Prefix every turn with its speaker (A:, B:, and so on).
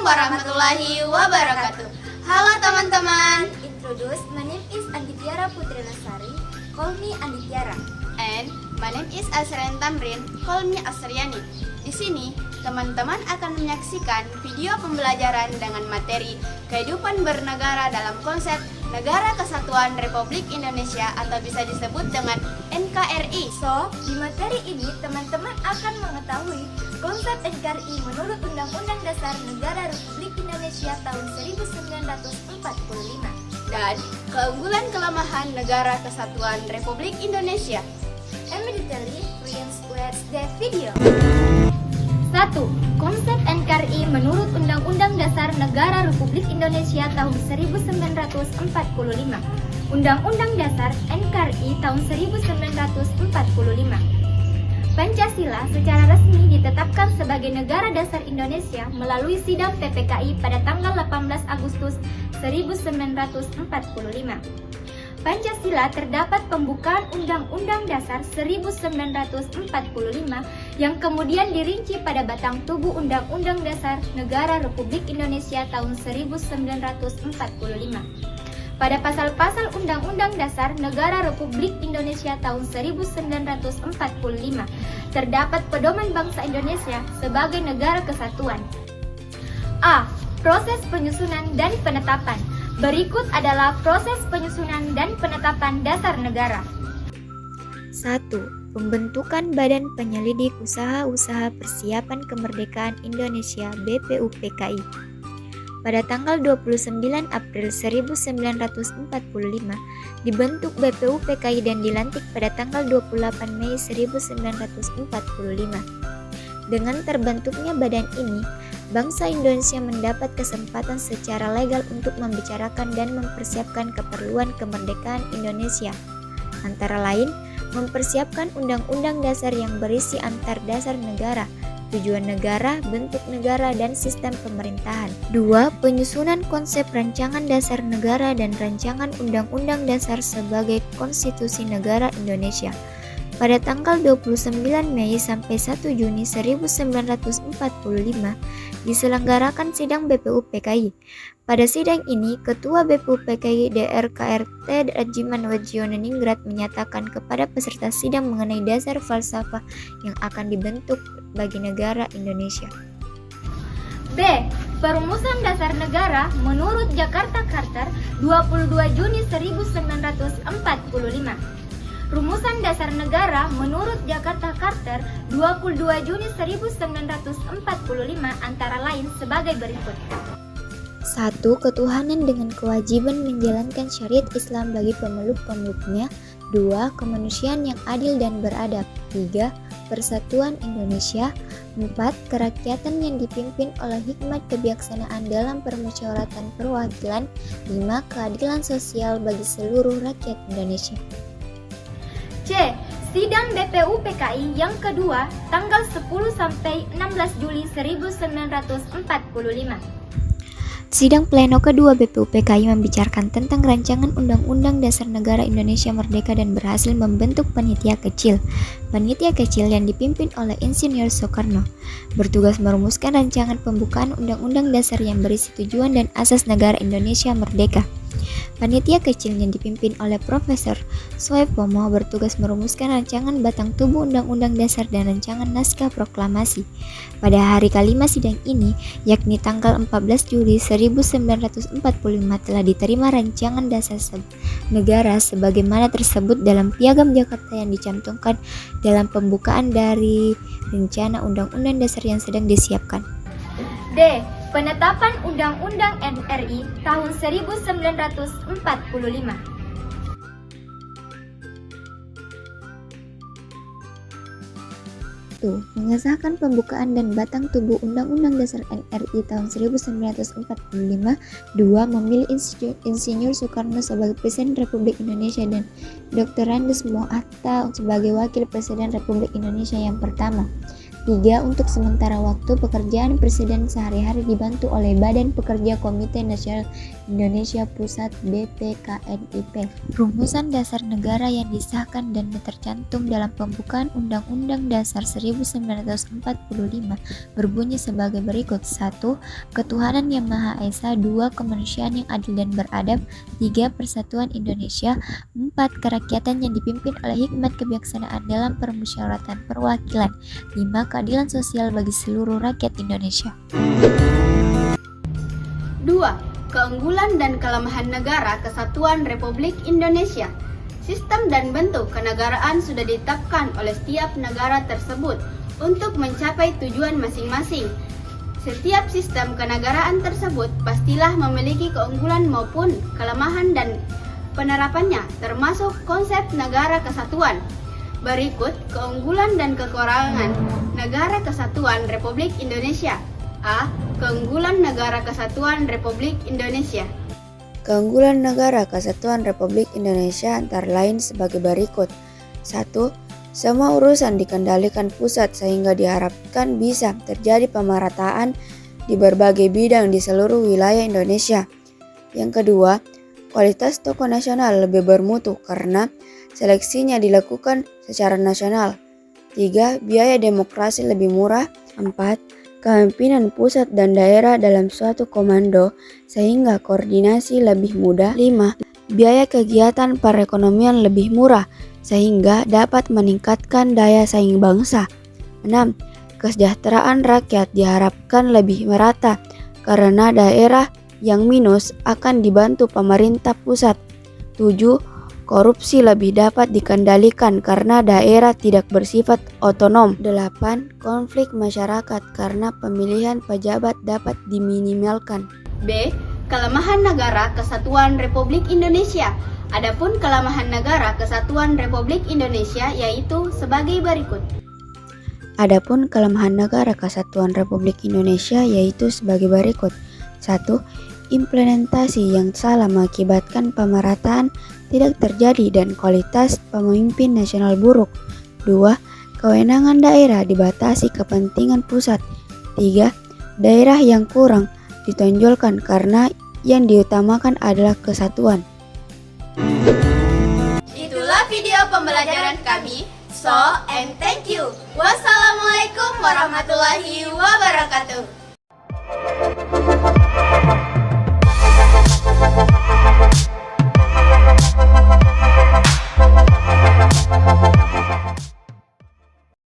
A: warahmatullahi wabarakatuh. Halo teman-teman.
B: Introduce, my name is Anditiara Putri Lestari. Call me Anditiara.
A: And my name is Asrian Tamrin. Call me Asriani. Di sini, teman-teman akan menyaksikan video pembelajaran dengan materi kehidupan bernegara dalam konsep Negara Kesatuan Republik Indonesia atau bisa disebut dengan NKRI.
B: So, di materi ini teman-teman akan mengetahui konsep NKRI menurut Undang-Undang Dasar Negara Republik Indonesia tahun 1945
A: dan keunggulan kelemahan Negara Kesatuan Republik Indonesia.
B: Immediately, let's watch the video. 1. Konsep NKRI menurut Undang-Undang Dasar Negara Republik Indonesia tahun 1945. Undang-Undang Dasar NKRI tahun 1945. Pancasila secara resmi ditetapkan sebagai Negara Dasar Indonesia melalui Sidang PPKI pada tanggal 18 Agustus 1945. Pancasila terdapat pembukaan Undang-Undang Dasar 1945 yang kemudian dirinci pada batang tubuh Undang-Undang Dasar Negara Republik Indonesia tahun 1945. Pada pasal-pasal Undang-Undang Dasar Negara Republik Indonesia tahun 1945 terdapat pedoman bangsa Indonesia sebagai negara kesatuan. A. Proses penyusunan dan penetapan. Berikut adalah proses penyusunan dan penetapan dasar negara.
C: 1. Pembentukan Badan Penyelidik Usaha-Usaha Persiapan Kemerdekaan Indonesia (BPUPKI). Pada tanggal 29 April 1945 dibentuk BPUPKI dan dilantik pada tanggal 28 Mei 1945. Dengan terbentuknya badan ini, bangsa Indonesia mendapat kesempatan secara legal untuk membicarakan dan mempersiapkan keperluan kemerdekaan Indonesia. Antara lain, mempersiapkan undang-undang dasar yang berisi antar dasar negara, tujuan negara, bentuk negara, dan sistem pemerintahan. 2. Penyusunan konsep rancangan dasar negara dan rancangan undang-undang dasar sebagai konstitusi negara Indonesia. Pada tanggal 29 Mei sampai 1 Juni 1945 diselenggarakan sidang BPUPKI. Pada sidang ini, Ketua BPUPKI DRKRT Rajiman Wadjioningrat menyatakan kepada peserta sidang mengenai dasar falsafah yang akan dibentuk bagi negara Indonesia.
B: B. Perumusan Dasar Negara menurut Jakarta Charter 22 Juni 1945. Rumusan Dasar Negara menurut Jakarta Charter 22 Juni 1945 antara lain sebagai berikut.
C: 1. Ketuhanan dengan kewajiban menjalankan syariat Islam bagi pemeluk-pemeluknya. 2. Kemanusiaan yang adil dan beradab. 3. Persatuan Indonesia. 4. Kerakyatan yang dipimpin oleh hikmat kebijaksanaan dalam permusyawaratan perwakilan. 5. Keadilan sosial bagi seluruh rakyat Indonesia.
B: C. Sidang BPUPKI yang kedua tanggal 10 sampai 16 Juli 1945.
C: Sidang pleno kedua BPUPKI membicarakan tentang rancangan Undang-Undang Dasar Negara Indonesia Merdeka dan berhasil membentuk panitia kecil. Panitia kecil yang dipimpin oleh Insinyur Soekarno bertugas merumuskan rancangan pembukaan Undang-Undang Dasar yang berisi tujuan dan asas negara Indonesia merdeka. Panitia kecil yang dipimpin oleh Profesor Soepomo bertugas merumuskan rancangan batang tubuh Undang-Undang Dasar dan rancangan naskah proklamasi. Pada hari kelima sidang ini, yakni tanggal 14 Juli 1945 telah diterima rancangan dasar negara sebagaimana tersebut dalam Piagam Jakarta yang dicantumkan dalam pembukaan dari rencana Undang-Undang Dasar yang sedang disiapkan.
B: D. Penetapan Undang-Undang NRI tahun 1945.
C: 1. Mengesahkan pembukaan dan batang tubuh Undang-Undang Dasar NRI tahun 1945. 2. Memilih Insinyur Soekarno sebagai Presiden Republik Indonesia dan Dr. Andes Mohatta sebagai Wakil Presiden Republik Indonesia yang pertama. 3. Untuk sementara waktu pekerjaan Presiden sehari-hari dibantu oleh Badan Pekerja Komite Nasional Indonesia Pusat BPKNIP. Rumusan dasar negara yang disahkan dan tercantum dalam pembukaan Undang-Undang Dasar 1945 berbunyi sebagai berikut. 1. Ketuhanan Yang Maha Esa. 2. Kemanusiaan yang adil dan beradab. 3. Persatuan Indonesia. 4. Kerakyatan yang dipimpin oleh hikmat kebijaksanaan dalam permusyawaratan perwakilan. 5. Keadilan sosial bagi seluruh rakyat Indonesia.
A: 2. Keunggulan dan kelemahan negara kesatuan Republik Indonesia. Sistem dan bentuk kenegaraan sudah ditetapkan oleh setiap negara tersebut untuk mencapai tujuan masing-masing. Setiap sistem kenegaraan tersebut pastilah memiliki keunggulan maupun kelemahan dan penerapannya, termasuk konsep negara kesatuan. Berikut keunggulan dan kekurangan negara kesatuan Republik Indonesia. A. Keunggulan negara kesatuan Republik Indonesia.
D: Keunggulan negara kesatuan Republik Indonesia antara lain sebagai berikut. 1. Semua urusan dikendalikan pusat sehingga diharapkan bisa terjadi pemerataan di berbagai bidang di seluruh wilayah Indonesia. Yang kedua, kualitas tokoh nasional lebih bermutu karena seleksinya dilakukan secara nasional. 3. Biaya demokrasi lebih murah. 4. Kepemimpinan pusat dan daerah dalam suatu komando sehingga koordinasi lebih mudah. 5. Biaya kegiatan perekonomian lebih murah sehingga dapat meningkatkan daya saing bangsa. 6. Kesejahteraan rakyat diharapkan lebih merata karena daerah yang minus akan dibantu pemerintah pusat. 7. Korupsi lebih dapat dikendalikan karena daerah tidak bersifat otonom. 8. Konflik masyarakat karena pemilihan pejabat dapat diminimalkan.
A: B. Kelemahan negara kesatuan Republik Indonesia. Adapun kelemahan negara kesatuan Republik Indonesia yaitu sebagai berikut.
D: Adapun kelemahan negara kesatuan Republik Indonesia yaitu sebagai berikut. 1. Implementasi yang salah mengakibatkan pemerataan tidak terjadi dan kualitas pemimpin nasional buruk. 2. Kewenangan daerah dibatasi kepentingan pusat. 3. Daerah yang kurang ditonjolkan karena yang diutamakan adalah kesatuan.
A: Itulah video pembelajaran kami. So and thank you. Wassalamualaikum warahmatullahi wabarakatuh.